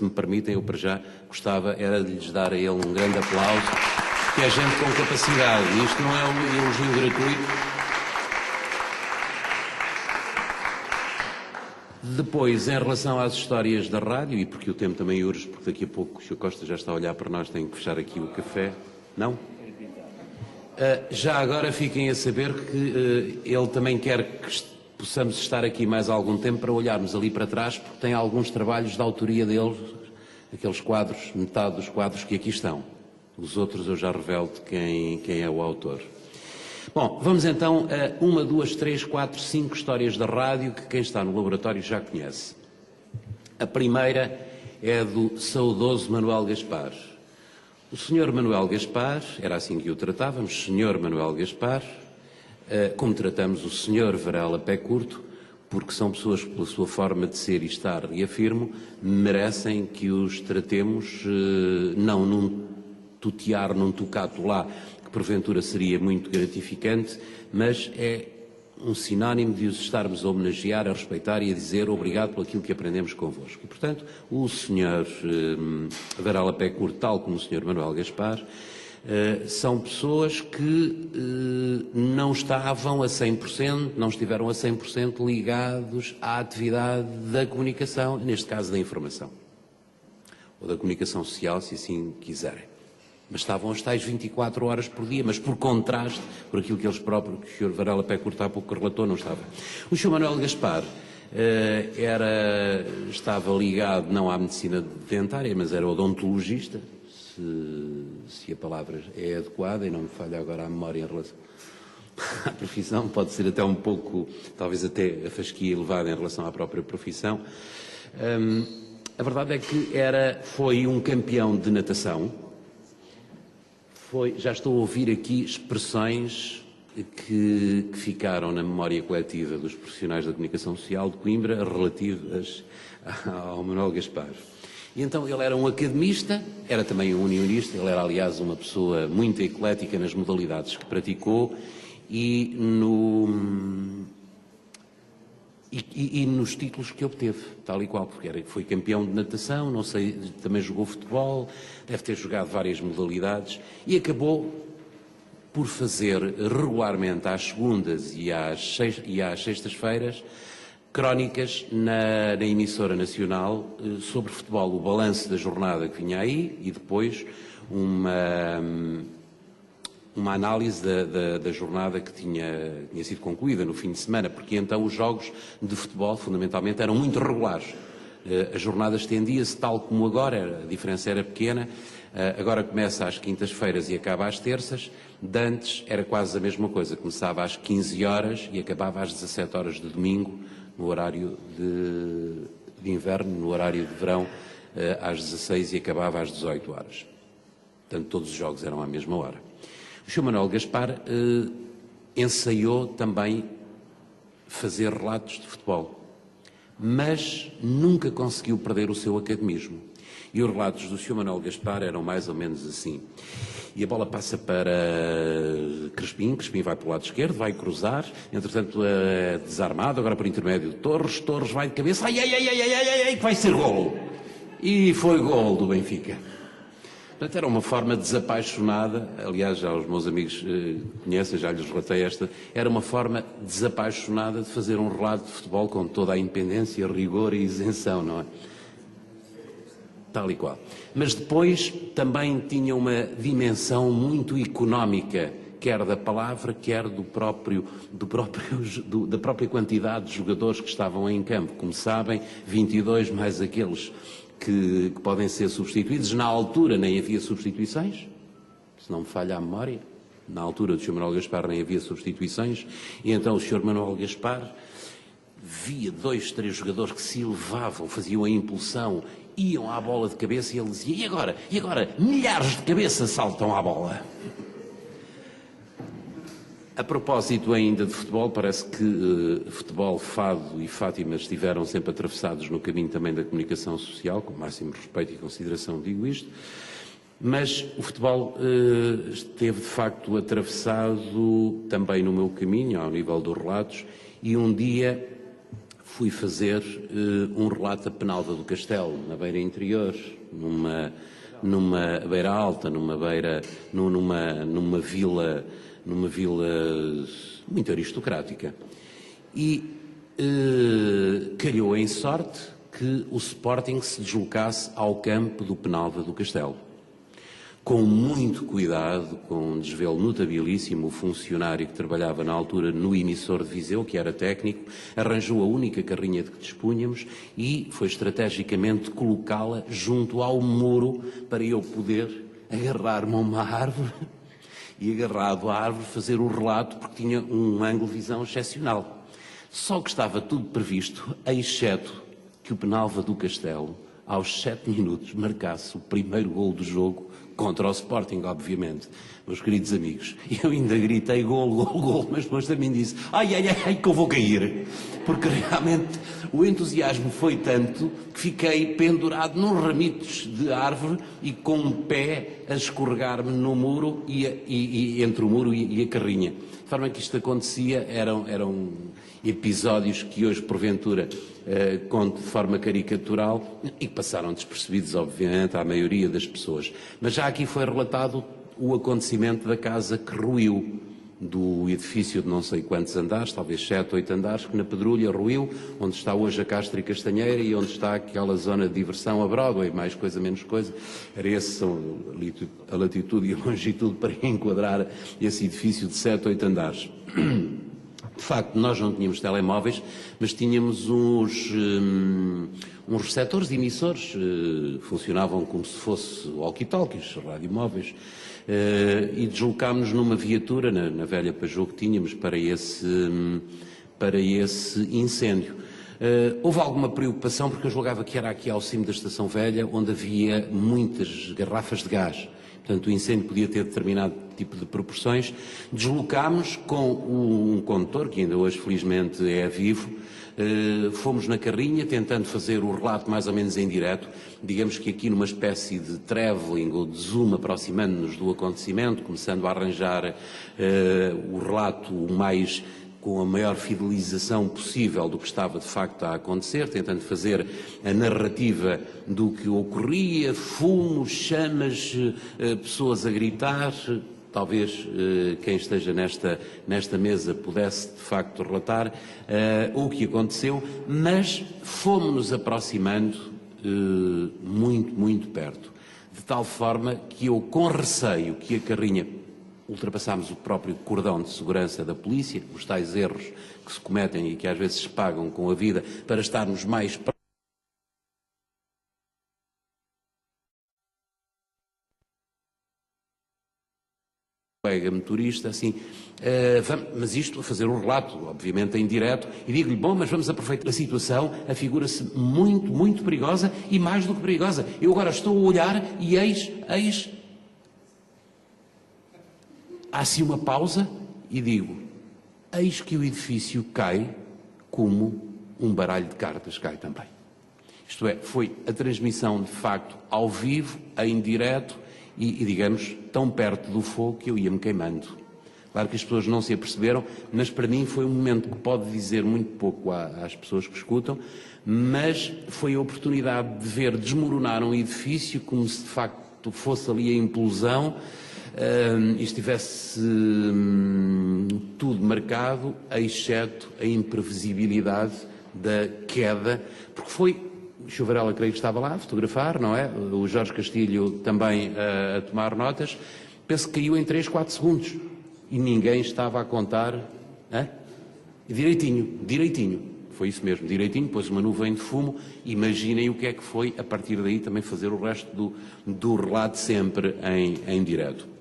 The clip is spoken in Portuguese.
se me permitem, eu para já gostava era de lhes dar a ele um grande aplauso, que é gente com capacidade, e isto não é um elogio gratuito. Depois, em relação às histórias da rádio, e porque o tempo também urge, porque daqui a pouco o Sr. Costa já está a olhar para nós, tem que fechar aqui o café. Não? Já agora fiquem a saber que ele também quer que possamos estar aqui mais algum tempo para olharmos ali para trás, porque tem alguns trabalhos de autoria dele, aqueles quadros, metade dos quadros que aqui estão. Os outros eu já revelo de quem é o autor. Bom, vamos então a 1, 2, 3, 4, 5 histórias da rádio que quem está no laboratório já conhece. A primeira é do saudoso Manuel Gaspar. O Sr. Manuel Gaspar, era assim que o tratávamos, Sr. Manuel Gaspar, como tratamos o Sr. Varela Pé Curto, porque são pessoas que, pela sua forma de ser e estar, e afirmo, merecem que os tratemos não num tutear, num tocato lá, porventura seria muito gratificante, mas é um sinónimo de os estarmos a homenagear, a respeitar e a dizer obrigado por aquilo que aprendemos convosco. E, portanto, o Sr. Varela Pé Curto, tal como o Sr. Manuel Gaspar, são pessoas que não estavam a 100%, não estiveram a 100% ligados à atividade da comunicação, neste caso da informação, ou da comunicação social, se assim quiserem. Mas estavam as tais 24 horas por dia, mas por contraste, por aquilo que eles próprios, que o Sr. Varela Pé Curto há pouco relatou, não estava. O Sr. Manuel Gaspar estava ligado não à medicina dentária, mas era odontologista, se a palavra é adequada, e não me falha agora a memória em relação à profissão, pode ser até um pouco, talvez até a fasquia elevada em relação à própria profissão. A verdade é que foi um campeão de natação. Já estou a ouvir aqui expressões que ficaram na memória coletiva dos profissionais da comunicação social de Coimbra relativas ao Manuel Gaspar. E então ele era um academista, era também um unionista, ele era aliás uma pessoa muito eclética nas modalidades que praticou e nos títulos que obteve, tal e qual, porque foi campeão de natação, não sei, também jogou futebol, deve ter jogado várias modalidades e acabou por fazer regularmente às segundas e às sextas-feiras crónicas na emissora nacional sobre futebol, o balanço da jornada que vinha aí e depois uma análise da jornada que tinha sido concluída no fim de semana, porque então os jogos de futebol, fundamentalmente, eram muito regulares. A jornada estendia-se tal como agora, a diferença era pequena, agora começa às quintas-feiras e acaba às terças, de antes era quase a mesma coisa, começava às 15 horas e acabava às 17 horas de domingo, no horário de inverno, no horário de verão, às 16 e acabava às 18 horas. Portanto, todos os jogos eram à mesma hora. O Sr. Manuel Gaspar ensaiou também fazer relatos de futebol, mas nunca conseguiu perder o seu academismo. E os relatos do Sr. Manuel Gaspar eram mais ou menos assim. E a bola passa para Crespim, Crespim vai para o lado esquerdo, vai cruzar, entretanto é desarmado, agora por intermédio de Torres, Torres vai de cabeça, ai, que vai ser golo. E foi golo do Benfica. Portanto, era uma forma desapaixonada, aliás, já os meus amigos conhecem, já lhes relatei esta, era uma forma desapaixonada de fazer um relato de futebol com toda a independência, rigor e isenção, não é? Tal e qual. Mas depois também tinha uma dimensão muito económica, quer da palavra, quer da própria quantidade de jogadores que estavam em campo. Como sabem, 22 mais aqueles que podem ser substituídos. Na altura nem havia substituições, se não me falha a memória. Na altura do Sr. Manuel Gaspar nem havia substituições. E então o Sr. Manuel Gaspar via 2, 3 jogadores que se elevavam, faziam a impulsão, iam à bola de cabeça e ele dizia, e agora? Milhares de cabeças saltam à bola. A propósito ainda de futebol, parece que futebol, fado e Fátima estiveram sempre atravessados no caminho também da comunicação social, com o máximo respeito e consideração digo isto, mas o futebol esteve de facto atravessado também no meu caminho, ao nível dos relatos, e um dia fui fazer um relato da Penalva do Castelo, na beira interior, numa beira alta, numa vila muito aristocrática. E calhou em sorte que o Sporting se deslocasse ao campo do Penalva do Castelo. Com muito cuidado, com um desvelo notabilíssimo, o funcionário que trabalhava na altura no emissor de Viseu, que era técnico, arranjou a única carrinha de que dispunhamos e foi estrategicamente colocá-la junto ao muro para eu poder agarrar-me a uma árvore e, agarrado à árvore, fazer o relato, porque tinha um ângulo de visão excepcional. Só que estava tudo previsto, exceto que o Penalva do Castelo, aos 7 minutos, marcasse o primeiro golo do jogo, contra o Sporting, obviamente. Meus queridos amigos, eu ainda gritei golo, golo, golo, mas depois também disse ai, ai, ai, que eu vou cair. Porque realmente o entusiasmo foi tanto que fiquei pendurado num ramitos de árvore e com um pé a escorregar-me no muro e entre o muro e a carrinha. De forma que isto acontecia, eram episódios que hoje, porventura, conto de forma caricatural e que passaram despercebidos, obviamente, à maioria das pessoas. Mas já aqui foi relatado o acontecimento da casa que ruiu, do edifício de não sei quantos andares, talvez 7, 8 andares, que na Pedrulha ruiu, onde está hoje a Castro e Castanheira e onde está aquela zona de diversão a Broadway, mais coisa, menos coisa. Era essa a latitude e a longitude para enquadrar esse edifício de 7, 8 andares. De facto, nós não tínhamos telemóveis, mas tínhamos uns receptores de emissores, funcionavam como se fosse walkie-talkies, radiomóveis, e deslocámos-nos numa viatura, na velha Peugeot que tínhamos, para esse incêndio. Houve alguma preocupação, porque eu julgava que era aqui ao cimo da Estação Velha, onde havia muitas garrafas de gás. Portanto, o incêndio podia ter determinado tipo de proporções. Deslocámos com um condutor, que ainda hoje felizmente é vivo, fomos na carrinha tentando fazer o relato mais ou menos em direto, digamos que aqui numa espécie de travelling ou de zoom, aproximando-nos do acontecimento, começando a arranjar o relato com a maior fidelização possível do que estava de facto a acontecer, tentando fazer a narrativa do que ocorria, fumo, chamas, pessoas a gritar. Talvez quem esteja nesta mesa pudesse de facto relatar o que aconteceu, mas fomos-nos aproximando muito, muito perto, de tal forma que eu, com receio que a carrinha, ultrapassámos o próprio cordão de segurança da polícia, os tais erros que se cometem e que às vezes se pagam com a vida para estarmos mais próximos. Colega motorista, assim, mas isto a fazer um relato, obviamente em direto, e digo-lhe, bom, mas vamos aproveitar a situação, a figura-se muito, muito perigosa e mais do que perigosa. Eu agora estou a olhar e eis, há assim uma pausa e digo, eis que o edifício cai como um baralho de cartas cai também. Isto é, foi a transmissão de facto ao vivo, em direto, e, digamos, tão perto do fogo que eu ia-me queimando. Claro que as pessoas não se aperceberam, mas para mim foi um momento que pode dizer muito pouco às pessoas que escutam, mas foi a oportunidade de ver desmoronar um edifício como se de facto fosse ali a implosão e estivesse tudo marcado, exceto a imprevisibilidade da queda, porque foi... O Varela, creio que estava lá a fotografar, não é? O Jorge Castilho também a tomar notas. Penso que caiu em 3, 4 segundos. E ninguém estava a contar. Direitinho. Foi isso mesmo, direitinho. Depois uma nuvem de fumo. Imaginem o que é que foi, a partir daí, também fazer o resto do relato sempre em direto.